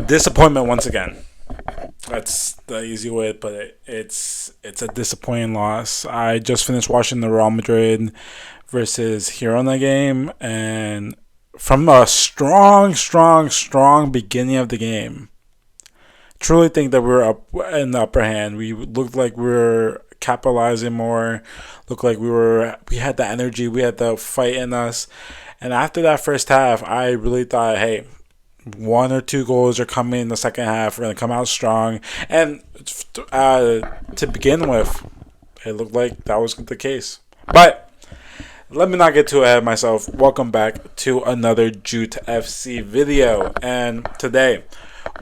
Disappointment once again. That's the easy way to put it. It's a disappointing loss. I just finished watching the Real Madrid versus Girona game, and from a strong beginning of the game, truly think that we were up in the upper hand. We looked like we were capitalizing more. Looked like we had the energy, we had the fight in us. And after that first half, I really thought, hey, one or two goals are coming in the second half. We're going to come out strong. And to begin with, it looked like that was the case. But let me not get too ahead of myself. Welcome back to another Jute FC video. And today,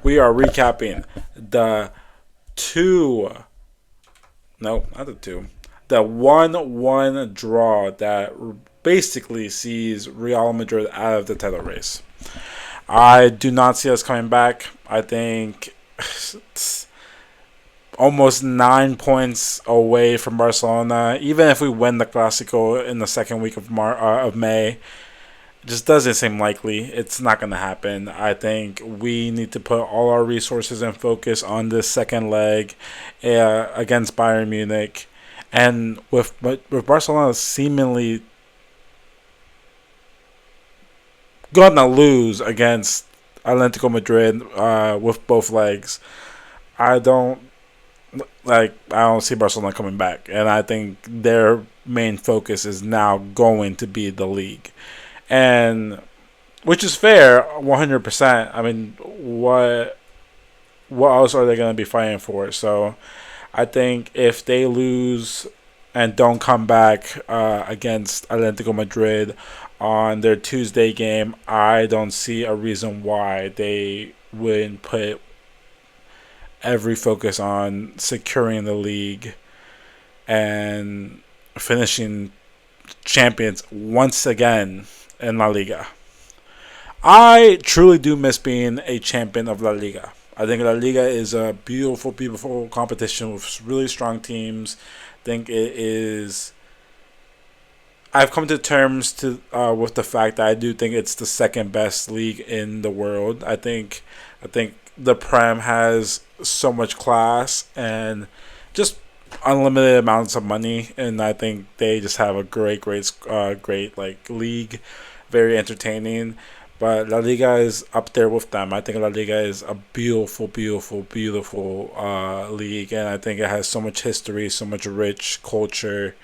we are recapping the the 1-1 draw that basically sees Real Madrid out of the title race. I do not see us coming back. I think almost 9 points away from Barcelona. Even if we win the Clásico in the second week of May, it just doesn't seem likely. It's not going to happen. I think we need to put all our resources and focus on this second leg against Bayern Munich. And with Barcelona seemingly gonna lose against Atletico Madrid with both legs, I don't see Barcelona coming back, and I think their main focus is now going to be the league, and which is fair, 100%. I mean, what else are they going to be fighting for? So I think if they lose and don't come back against Atletico Madrid on their Tuesday game, I don't see a reason why they wouldn't put every focus on securing the league and finishing champions once again in La Liga. I truly do miss being a champion of La Liga. I think La Liga is a beautiful competition with really strong teams. I think it is. I've come to terms with the fact that I do think it's the second best league in the world. I think the Prem has so much class and just unlimited amounts of money, and I think they just have a great league, very entertaining. But La Liga is up there with them. I think La Liga is a beautiful league, and I think it has so much history, so much rich culture,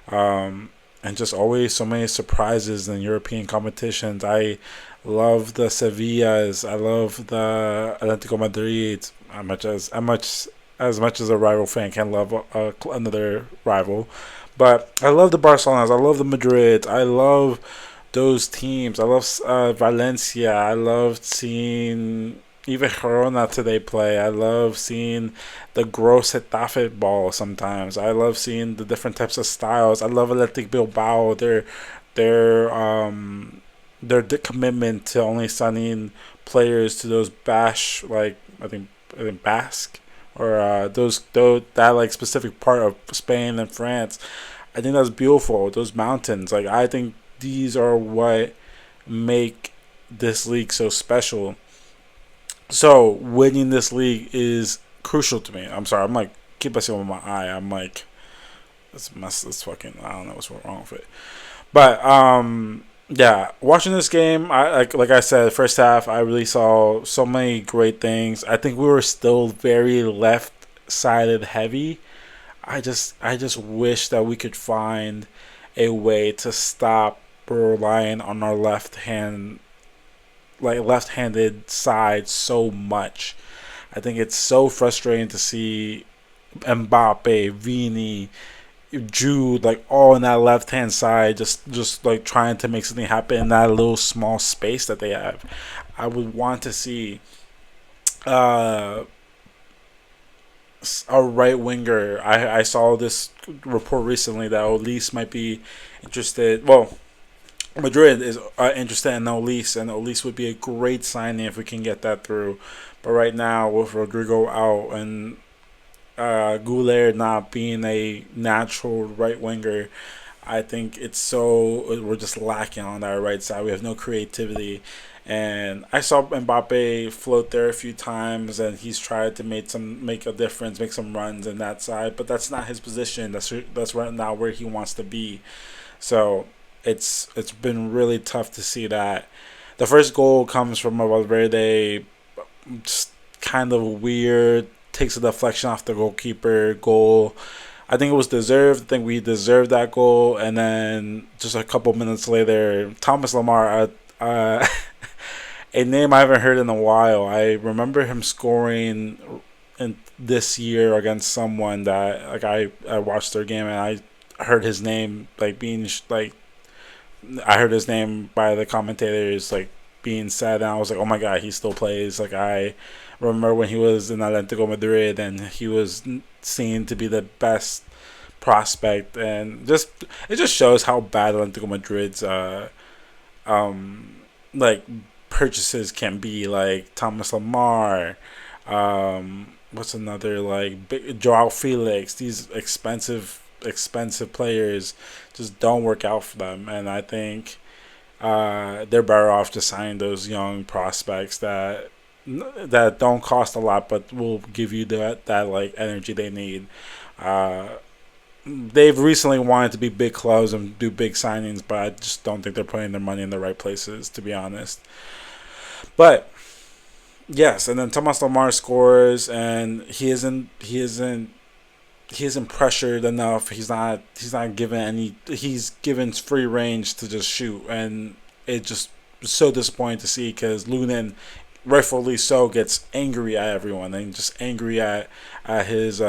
and just always so many surprises in European competitions. I love the Sevillas. I love the Atletico Madrid. As much as a rival fan can love another rival, but I love the Barcelonas. I love the Madrids. I love those teams. I love Valencia. I loved seeing even Girona today play. I love seeing the gross Getafe ball sometimes. I love seeing the different types of styles. I love Athletic Bilbao. Their commitment to only signing players to those I think Basque or that specific part of Spain and France. I think that's beautiful. Those mountains, I think these are what make this league so special. So winning this league is crucial to me. I'm sorry. I'm keep messing with my eye. I'm this fucking. I don't know what's wrong with it. But yeah, watching this game, like I said, first half, I really saw so many great things. I think we were still very left-sided heavy. I just wish that we could find a way to stop relying on our left-handed side so much. I think it's so frustrating to see Mbappe, Vini, Jude, all in that left hand side, just trying to make something happen in that little small space that they have. I would want to see a right winger. I saw this report recently that Olise might be interested. Well, Madrid is interested in Olise, and Olise would be a great signing if we can get that through. But right now, with Rodrigo out and Goulet not being a natural right winger, I think we're just lacking on that right side. We have no creativity, And I saw Mbappe float there a few times, and he's tried to make a difference, make some runs in that side. But that's not his position. That's right now where he wants to be. So it's been really tough to see that. The first goal comes from a Valverde, just kind of weird. Takes a deflection off the goalkeeper goal. I think it was deserved. I think we deserved that goal. And then just a couple minutes later, Thomas Lemar, a name I haven't heard in a while. I remember him scoring in this year against someone that like I watched their game and I heard his name like being like I heard his name by the commentators like being said, and I was like, oh my god, he still plays. Like I remember when he was in Atletico Madrid, and he was seen to be the best prospect, and just it just shows how bad Atletico Madrid's like purchases can be. Like Thomas Lamar, what's another like Joao Felix. These expensive players just don't work out for them, and I think they're better off just signing those young prospects that don't cost a lot but will give you that like energy they need. Uh, they've recently wanted to be big clubs and do big signings, but I just don't think they're putting their money in the right places, to be honest. But yes, and then Thomas Lamar scores, and he isn't pressured enough. He's not given any. He's given free range to just shoot, and it just so disappointing to see because Lunin, rightfully so, gets angry at everyone and just angry at his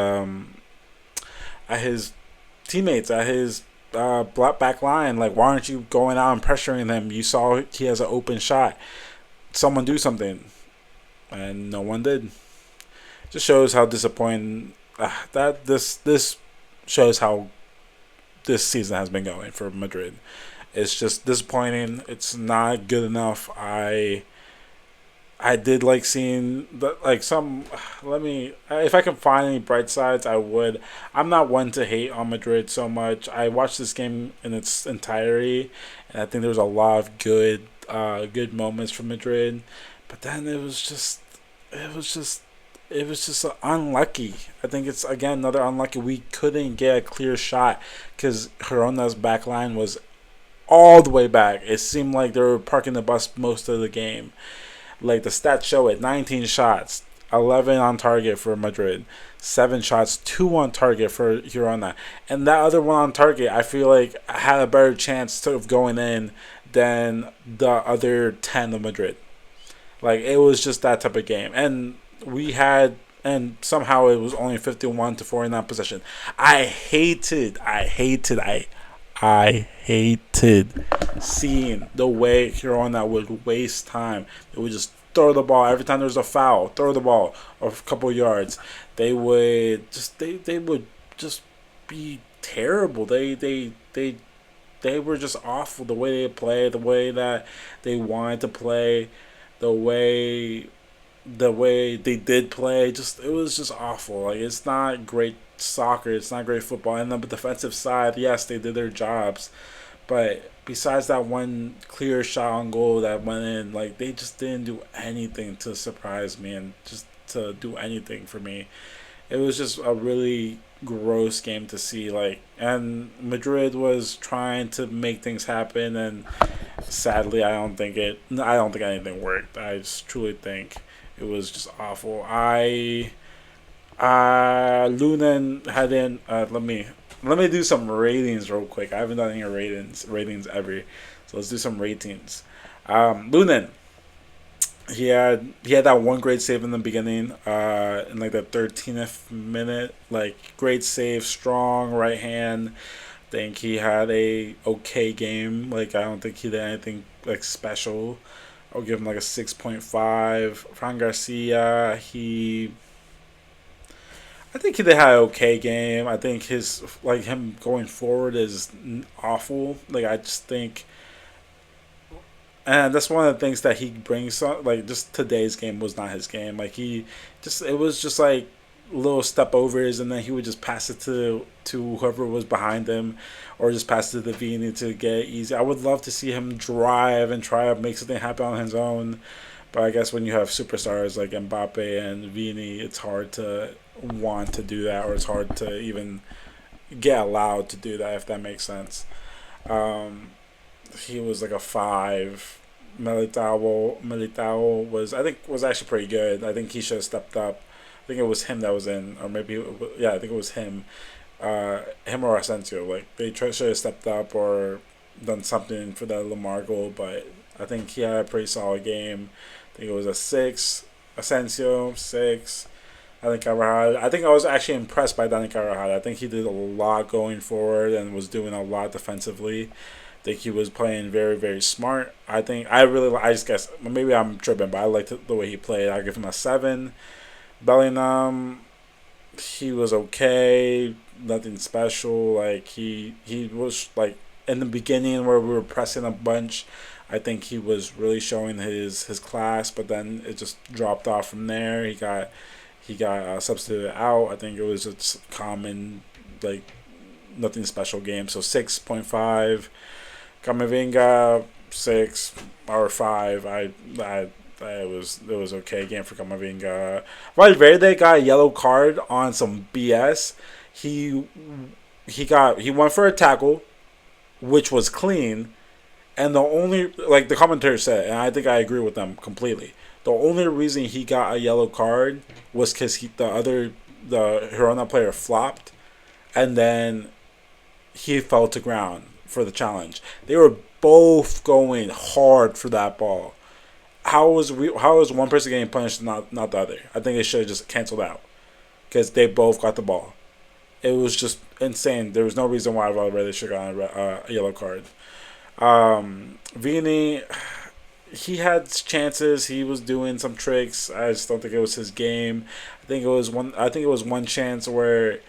teammates, at his back line. Like, why aren't you going out and pressuring him? You saw he has an open shot. Someone do something, and no one did. Just shows how disappointing that this shows how this season has been going for Madrid. It's just disappointing. It's not good enough. I did like seeing like some. Let me, if I can find any bright sides, I would. I'm not one to hate on Madrid so much. I watched this game in its entirety, and I think there was a lot of good moments from Madrid, but then it was just unlucky. I think it's again another unlucky. We couldn't get a clear shot because Girona's back line was all the way back. It seemed like they were parking the bus most of the game. Like the stats show it, 19 shots, 11 on target for Madrid, 7 shots, 2 on target for Girona, and that other one on target, I feel like had a better chance of going in than the other 10 of Madrid. Like it was just that type of game, and and somehow it was only 51-49 possession. I hated seeing the way Girona would waste time. They would just throw the ball every time there's a foul. Throw the ball a couple yards. They would just be terrible. They were just awful. The way they played, the way that they wanted to play, the way they did play, just it was just awful. Like it's not great soccer, it's not great football. And on the defensive side, yes, they did their jobs, but besides that one clear shot on goal that went in, like they just didn't do anything to surprise me and just to do anything for me. It was just a really gross game to see. Like, and Madrid was trying to make things happen, and sadly, I don't think anything worked. I just truly think it was just awful. Lunan had in. Let me do some ratings real quick. I haven't done any ratings ever, so let's do some ratings. Lunan, he had that one great save in the beginning, in like the 13th minute. Like great save, strong right hand. I think he had a okay game. Like I don't think he did anything like special. I'll give him like a 6.5. Fran Garcia, I think he did have an okay game. I think him going forward is awful. Like I just think, and that's one of the things that he brings. Like just today's game was not his game. Like it was just like little step overs, and then he would just pass it to whoever was behind him, or just pass it to the Vini to get easy. I would love to see him drive and try to make something happen on his own. But I guess when you have superstars like Mbappe and Vini, it's hard to want to do that, or it's hard to even get allowed to do that, if that makes sense. Um, he was like a five. Militao was actually pretty good. I think he should have stepped up. I think it was him that was in, or maybe yeah, I think it was him. Him or Asensio. Like they should have stepped up or done something for that Lamar goal. But I think he had a pretty solid game. I think it was a six. Asensio 6. Dani Carvajal. I think I was actually impressed by Dani Carvajal. I think he did a lot going forward and was doing a lot defensively. I think he was playing very, very smart. I just guess, maybe I'm tripping, but I liked the way he played. I give him a 7. Bellingham, he was okay, nothing special. Like he was like in the beginning where we were pressing a bunch. I think he was really showing his class, but then it just dropped off from there. He got substituted out. I think it was just common, like nothing special game. So 6.5. Camavinga 6 or 5. It was okay game for Camavinga. Valverde got a yellow card on some BS. He went for a tackle, which was clean, and the only, like the commentator said, and I think I agree with them completely. The only reason he got a yellow card was because the Girona player flopped, and then he fell to ground for the challenge. They were both going hard for that ball. How was one person getting punished and not the other? I think it should have just canceled out because they both got the ball. It was just insane. There was no reason why Valverde should have gotten a yellow card. Vini, he had chances. He was doing some tricks. I just don't think it was his game. I think it was one chance where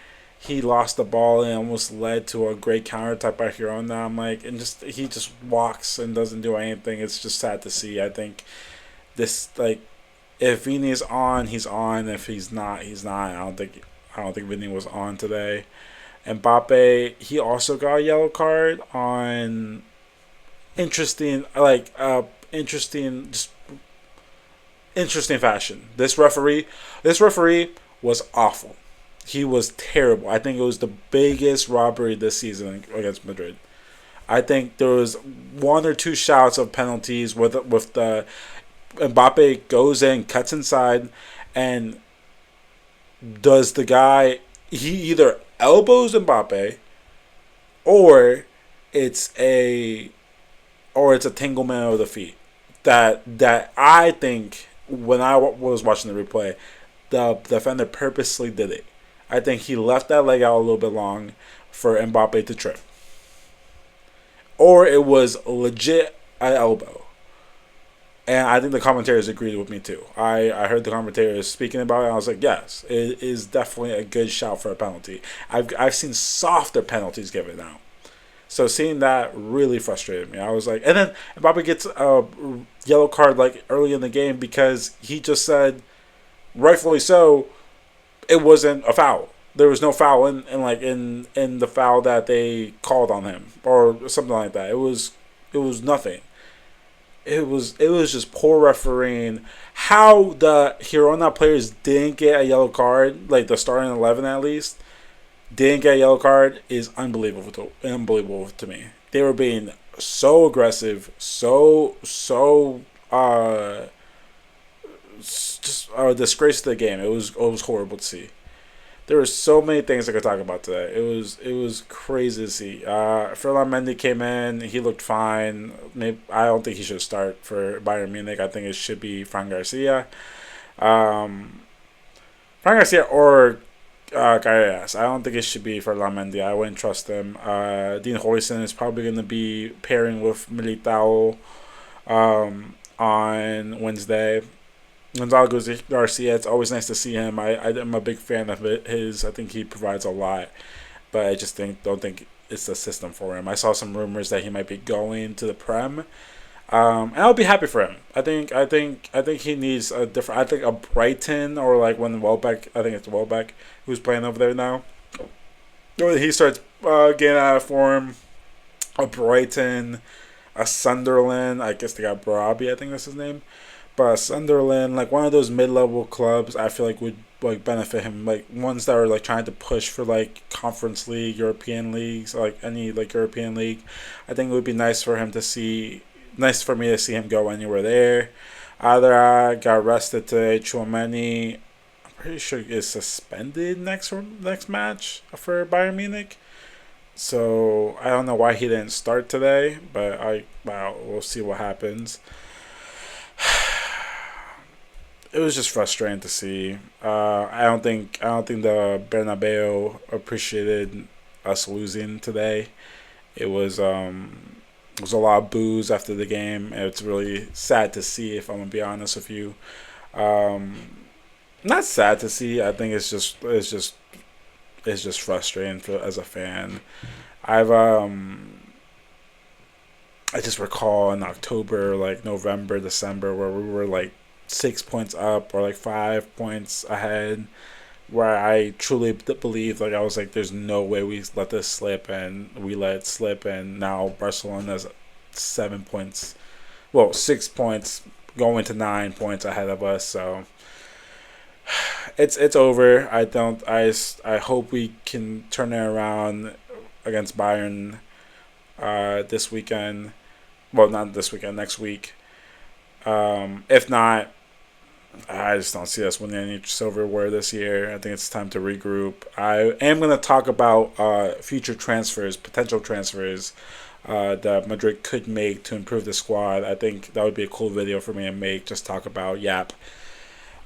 he lost the ball and almost led to a great counter attack by Girona. I'm like, and he just walks and doesn't do anything. It's just sad to see. I think this, like, if Vini is on, he's on. If he's not, he's not. I don't think Vini was on today. Mbappe, he also got a yellow card on interesting, just interesting fashion. This referee was awful. He was terrible. I think it was the biggest robbery this season against Madrid. I think there was one or two shouts of penalties with the Mbappe goes in, cuts inside, and does the guy, he either elbows Mbappe or it's a tanglement of the feet. That I think when I was watching the replay, the defender purposely did it. I think he left that leg out a little bit long for Mbappe to trip. Or it was legit an elbow. And I think the commentators agreed with me too. I heard the commentators speaking about it, and I was like, yes, it is definitely a good shout for a penalty. I've seen softer penalties given out. So seeing that really frustrated me. I was like, and then Mbappe gets a yellow card like early in the game because he just said, rightfully so, it wasn't a foul. There was no foul in the foul that they called on him or something like that. It was nothing. It was just poor refereeing. How the Girona players didn't get a yellow card, like the starting 11 at least, didn't get a yellow card is unbelievable to me. They were being so aggressive, so just a disgrace to the game. It was horrible to see. There were so many things I could talk about today. It was crazy to see. Ferland Mendy came in. He looked fine. I don't think he should start for Bayern Munich. I think it should be Fran Garcia. Fran Garcia or Carreras. I don't think it should be Ferland Mendy. I wouldn't trust him. Dean Huijsen is probably going to be pairing with Militao on Wednesday. Gonzalo Garcia, it's always nice to see him. I'm a big fan of his. I think he provides a lot, but I just don't think it's the system for him. I saw some rumors that he might be going to the Prem. And I'll be happy for him. I think he needs a different. I think a Brighton or like when Welbeck. I think it's Welbeck who's playing over there now. When he starts getting out of form, a Brighton, a Sunderland. I guess they got Barabi. I think that's his name. But Sunderland, like one of those mid-level clubs, I feel like would like benefit him. Like ones that are like trying to push for like Conference League, European leagues, like any like European league. I think it would be nice for him to see, nice for me to see him go anywhere there. Adra got rested today. Chouameni, I'm pretty sure is suspended next match for Bayern Munich. So I don't know why he didn't start today, but we'll see what happens. It was just frustrating to see. I don't think the Bernabeu appreciated us losing today. It was a lot of boos after the game. It's really sad to see, if I'm gonna be honest with you. Um, Not sad to see. I think it's just frustrating for as a fan. I've I just recall in October, like November, December, where we were like 6 points up or like 5 points ahead, where I truly believed, like I was like, there's no way we let this slip, and we let it slip, and now Barcelona's 7 points, well, 6 points going to 9 points ahead of us. So it's over. I hope we can turn it around against Bayern this weekend. Well, not this weekend, next week. If not, I just don't see us winning any silverware this year. I think it's time to regroup. I am going to talk about future transfers, potential transfers that Madrid could make to improve the squad. I think that would be a cool video for me to make. Just talk about Yap.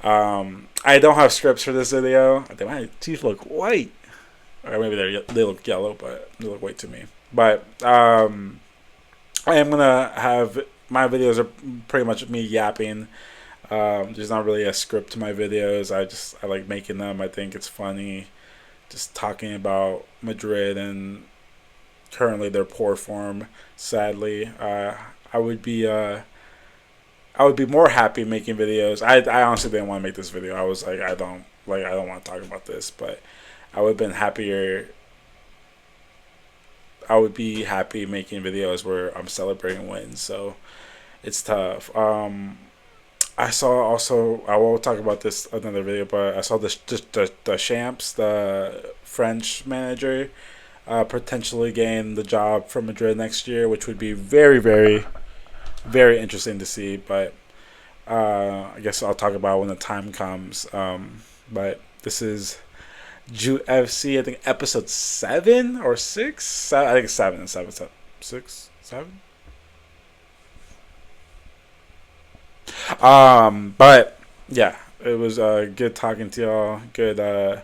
I don't have scripts for this video. I think my teeth look white, or maybe they look yellow, but they look white to me. But I am gonna have my videos are pretty much me yapping. There's not really a script to my videos. I like making them. I think it's funny, just talking about Madrid and currently their poor form. Sadly, I would be I would be more happy making videos. I honestly didn't want to make this video. I was like, I don't want to talk about this, but I would have been happier. I would be happy making videos where I'm celebrating wins. So it's tough. I saw also. I will talk about this another video, but I saw the Champs, the French manager, potentially gain the job for Madrid next year, which would be very, very, very interesting to see. But I guess I'll talk about it when the time comes. But this is Jute FC. I think episode 7 or 6. I think 7, 6, 7. But yeah, it was good talking to y'all. Good.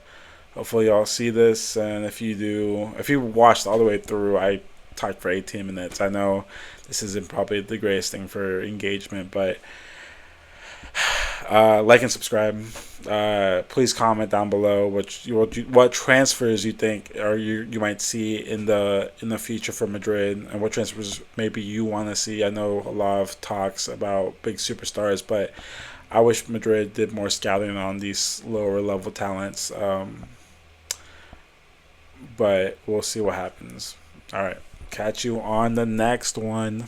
Hopefully y'all see this, and if you do, if you watched all the way through, I talked for 18 minutes. I know this isn't probably the greatest thing for engagement, but like and subscribe. Please comment down below what transfers you think or you might see in the future for Madrid, and what transfers maybe you want to see. I know a lot of talks about big superstars, but I wish Madrid did more scouting on these lower level talents. But we'll see what happens. All right, catch you on the next one.